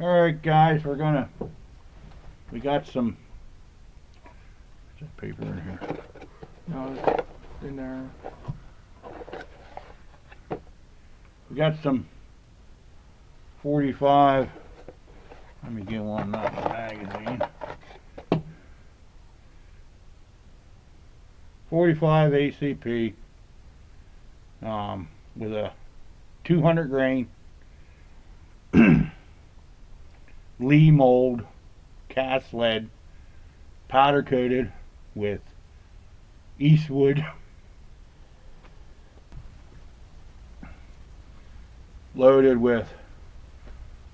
Alright guys, we got some, what's that paper in here? No, it's in there. We got some 45, let me get one out of the magazine. 45 ACP with a 200 grain Lee mold cast lead powder coated with Eastwood, loaded with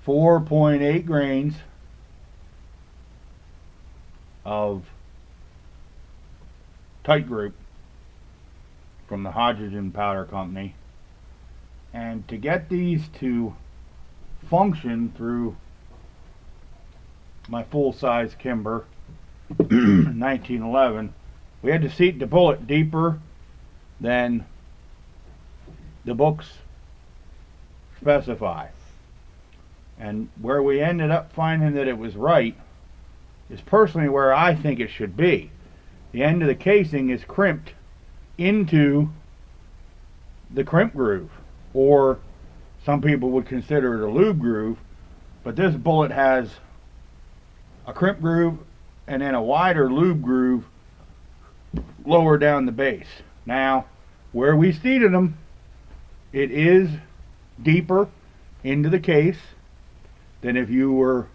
4.8 grains of tight group from the Hydrogen Powder Company. And to get these to function through my full-size Kimber 1911, we had to seat the bullet deeper than the books specify. And where we ended up finding that it was right is personally where I think it should be. The end of the casing is crimped into the crimp groove, or some people would consider it a lube groove, but this bullet has a crimp groove and then a wider lube groove lower down the base. Now, where we seated them, it is deeper into the case than if you were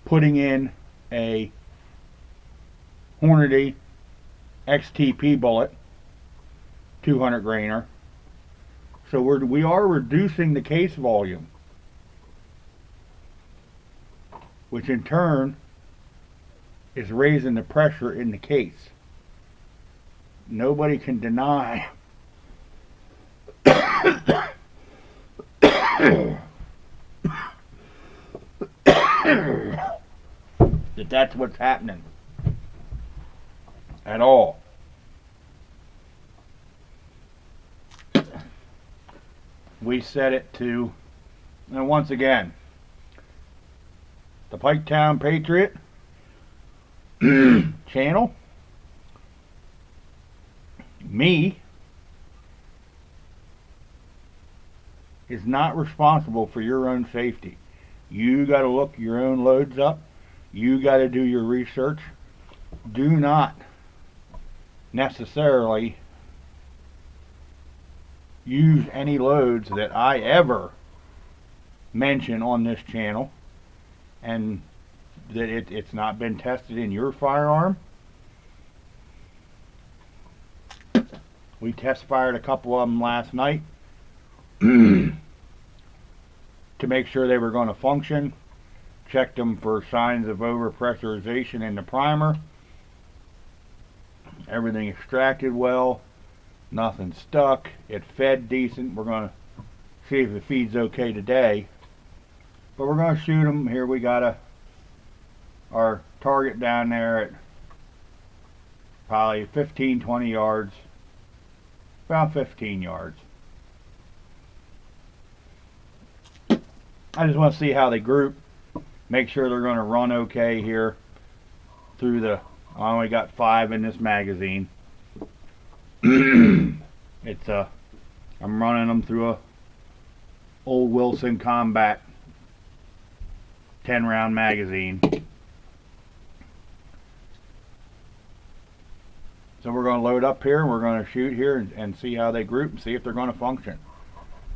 putting in a Hornady XTP bullet 200 grainer. So we are reducing the case volume, which in turn is raising the pressure in the case. Nobody can deny that that's what's happening at all. We set it to, and once again, the Piketown Patriot channel, me, is not responsible for your own safety. You got to look your own loads up. You got to do your research. Do not necessarily use any loads that I ever mention on this channel, and that it's not been tested in your firearm. We test fired a couple of them last night to make sure they were going to function. Checked them for signs of overpressurization in the primer. Everything extracted well. Nothing stuck. It fed decent. We're going to see if it feeds okay today. But we're going to shoot them. Here we got our target down there at probably 15-20 yards. About 15 yards. I just want to see how they group. Make sure they're going to run okay here through the, I only got 5 in this magazine. It's I'm running them through a old Wilson Combat 10-round magazine. So we're going to load up here and we're going to shoot here and see how they group and see if they're going to function.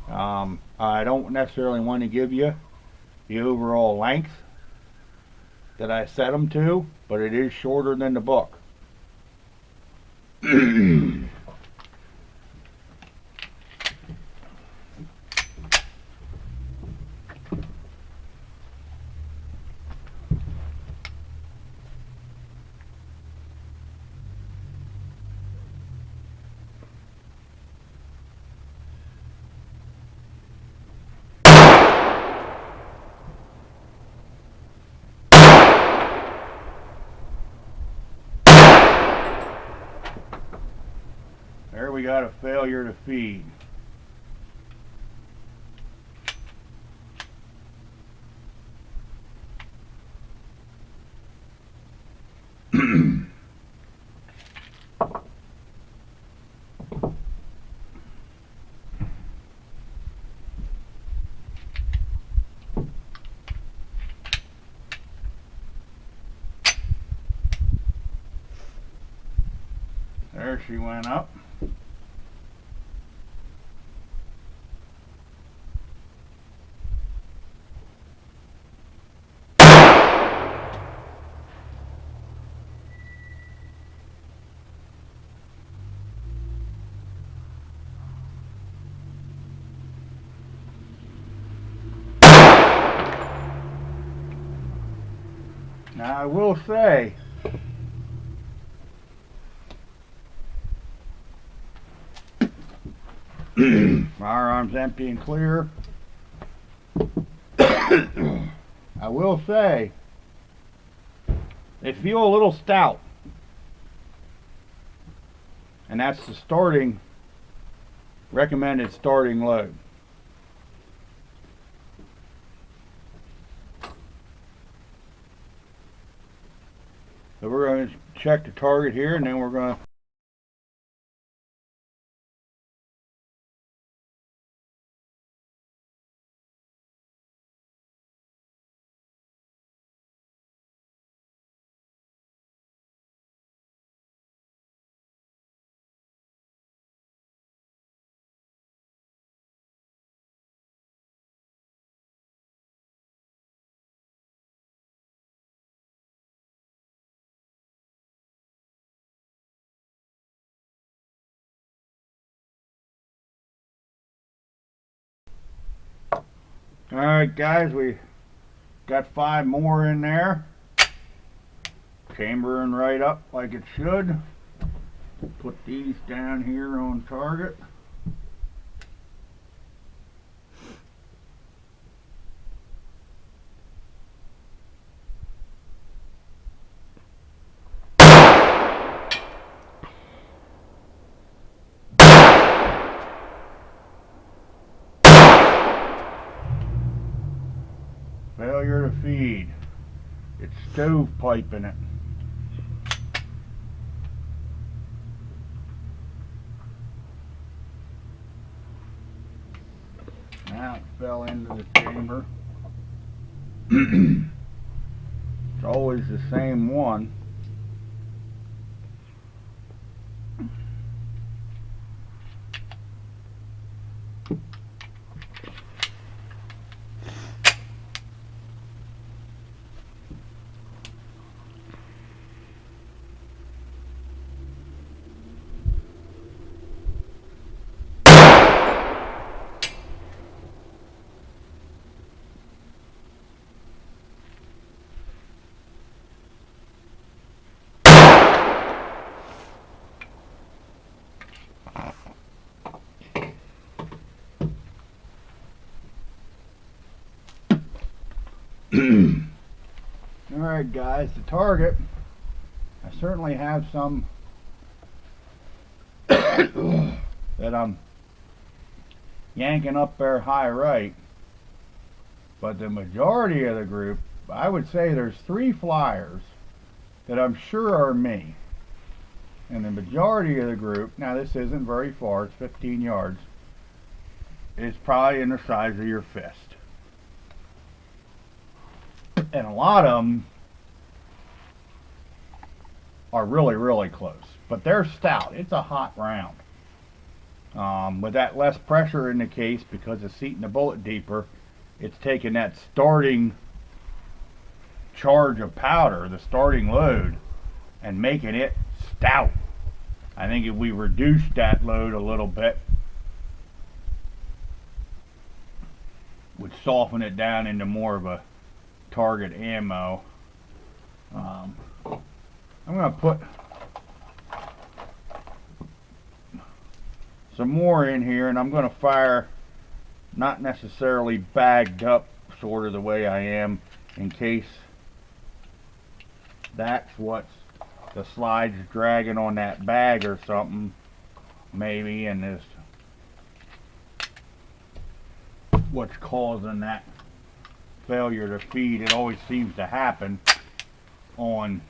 I don't necessarily want to give you the overall length that I set them to, but it is shorter than the book. There we got a failure to feed. There she went up. Now I will say, firearm's empty and clear. I will say, they feel a little stout. And that's the recommended starting load. So we're going to check the target here, and then we're going to Alright guys, we got 5 more in there. Chambering right up like it should. Put these down here on target. Failure to feed. It's stovepiping it. Now it fell into the chamber. It's always the same one. Alright guys, the target, I certainly have some that I'm yanking up there high right, but the majority of the group, I would say there's 3 flyers that I'm sure are me, and the majority of the group, now this isn't very far, it's 15 yards, is probably in the size of your fist. And a lot of them are really close, but they're stout. It's a hot round. With that less pressure in the case, because it's seating the bullet deeper, it's taking that starting charge of powder, the starting load, and making it stout. I think if we reduced that load a little bit, would soften it down into more of a target ammo. I'm going to put some more in here, and I'm going to fire not necessarily bagged up sort of the way I am, in case that's what's the slide's dragging on that bag or something, maybe, and is what's causing that failure to feed. It always seems to happen on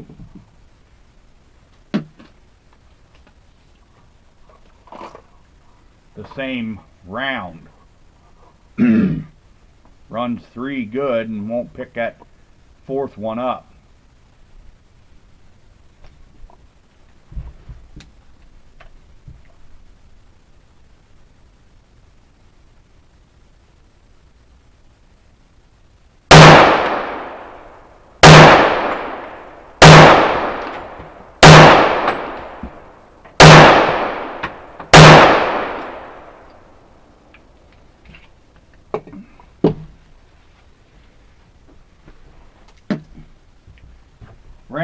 the same round. Runs 3 good and won't pick that 4th one up.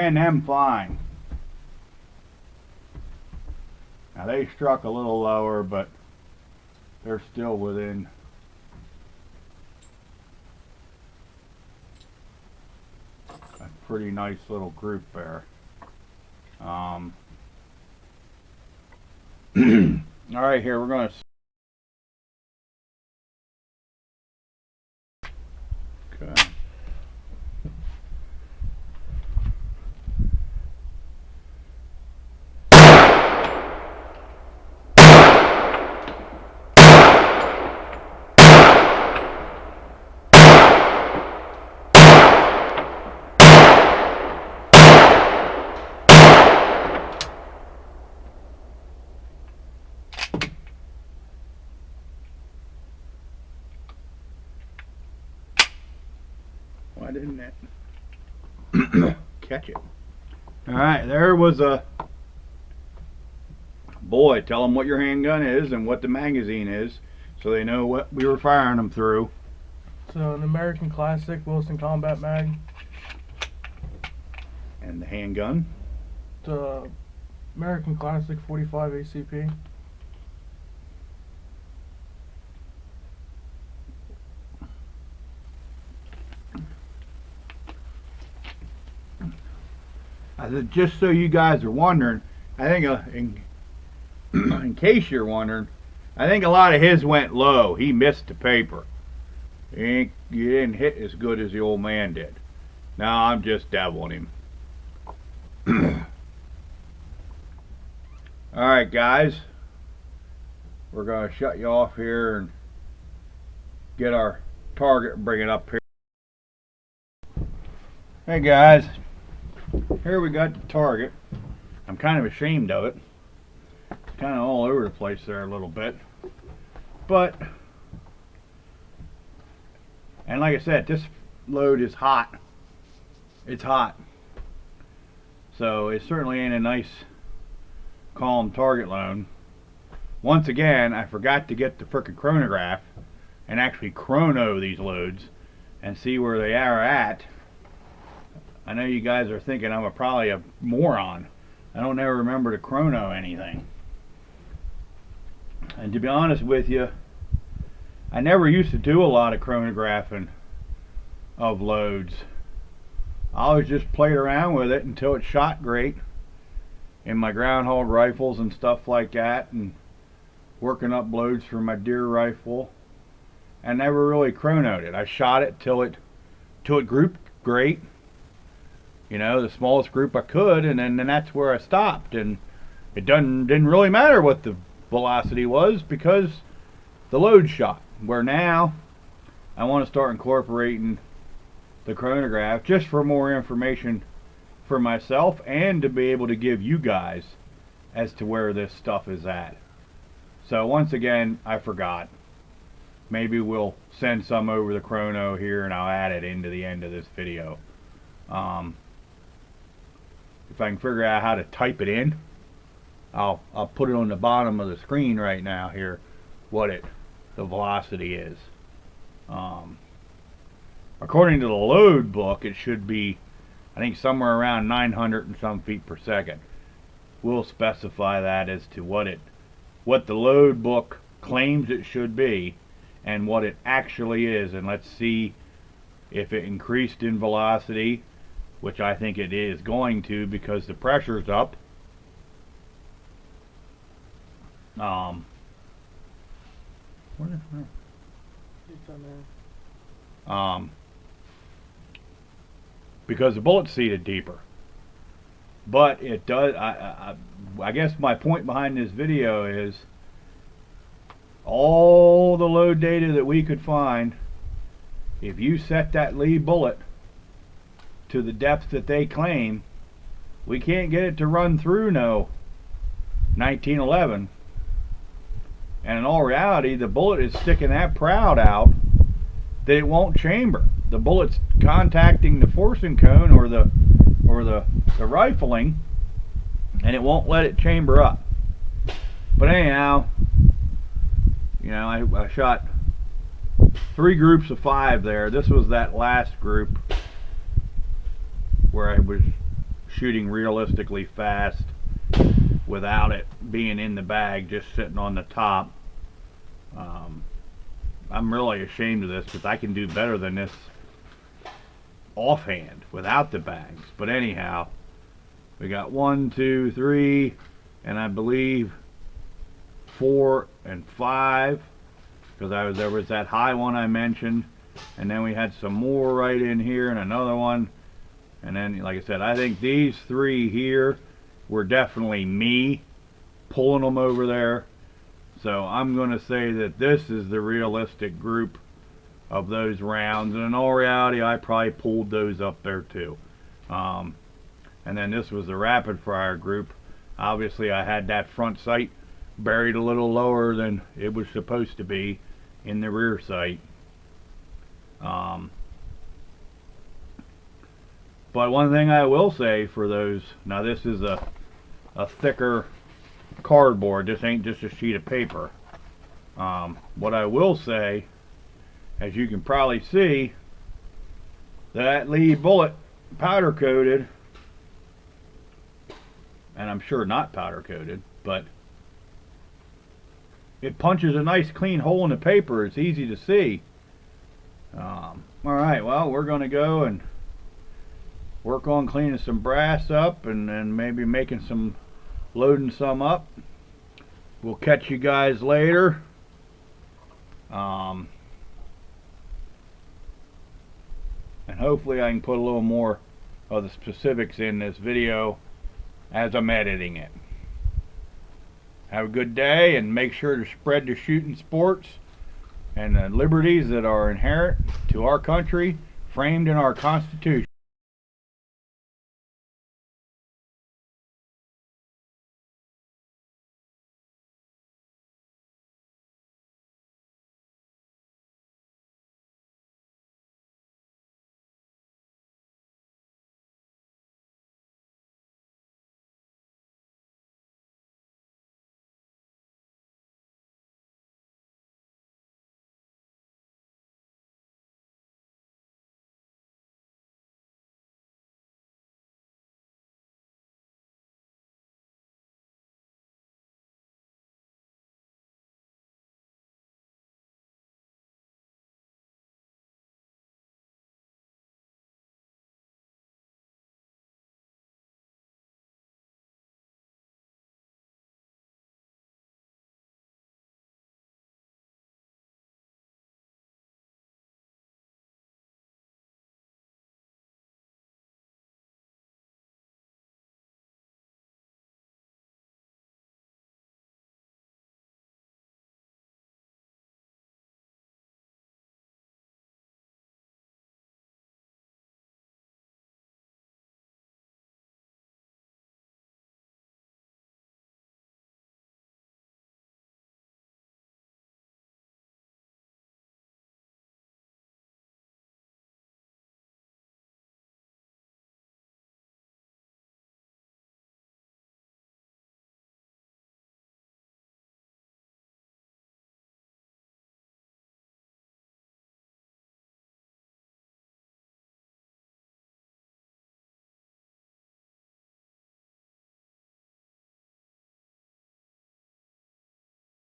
ran them fine. Now they struck a little lower, but they're still within a pretty nice little group there. All right, here we're going to. Okay. Why didn't it catch it? Alright, there was a boy. Tell them what your handgun is and what the magazine is so they know what we were firing them through. So an American Classic Wilson Combat Mag. And the handgun? The American Classic 45 ACP. Just so you guys are wondering, I think in case you're wondering, I think a lot of his went low. He missed the paper. You didn't hit as good as the old man did. Now I'm just deviling him. Alright guys, we're going to shut you off here and get our target and bring it up here. Hey guys, here we got the target. I'm kind of ashamed of it. It's kind of all over the place there a little bit. But, and like I said, this load is hot. It's hot. So it certainly ain't a nice, calm target load. Once again, I forgot to get the frickin' chronograph and actually chrono these loads and see where they are at. I know you guys are thinking I'm probably a moron. I don't ever remember to chrono anything. And to be honest with you, I never used to do a lot of chronographing of loads. I always just played around with it until it shot great in my groundhog rifles and stuff like that, and working up loads for my deer rifle. I never really chronoed it. I shot it till it grouped great. You know, the smallest group I could, and then that's where I stopped. And it didn't really matter what the velocity was because the load shot. Where now I want to start incorporating the chronograph just for more information for myself and to be able to give you guys as to where this stuff is at. So once again, I forgot. Maybe we'll send some over the chrono here and I'll add it into the end of this video. If I can figure out how to type it in, I'll put it on the bottom of the screen right now here, what the velocity is. According to the load book, it should be, I think, somewhere around 900 and some feet per second. We'll specify that as to what the load book claims it should be and what it actually is, and let's see if it increased in velocity, which I think it is going to because the pressure's up. Because the bullet's seated deeper. But it does, I guess my point behind this video is all the load data that we could find, if you set that lead bullet to the depth that they claim, we can't get it to run through no 1911. And in all reality, the bullet is sticking that proud out that it won't chamber. The bullet's contacting the forcing cone or the rifling, and it won't let it chamber up. But anyhow, you know, I shot 3 groups of 5 there. This was that last group where I was shooting realistically fast without it being in the bag, just sitting on the top. I'm really ashamed of this because I can do better than this offhand without the bags. But anyhow, we got 1, 2, 3, and I believe 4 and 5, because there was that high one I mentioned, and then we had some more right in here and another one, and then like I said, I think these 3 here were definitely me pulling them over there. So I'm going to say that this is the realistic group of those rounds, and in all reality I probably pulled those up there too. And then this was the rapid fire group. Obviously I had that front sight buried a little lower than it was supposed to be in the rear sight. But one thing I will say for those, now this is a thicker cardboard, this ain't just a sheet of paper. What I will say, as you can probably see, that lead bullet powder coated, and I'm sure not powder coated, but it punches a nice clean hole in the paper. It's easy to see. Alright, well, we're going to go and work on cleaning some brass up and maybe loading some up. We'll catch you guys later. And hopefully I can put a little more of the specifics in this video as I'm editing it. Have a good day, and make sure to spread the shooting sports and the liberties that are inherent to our country, framed in our Constitution.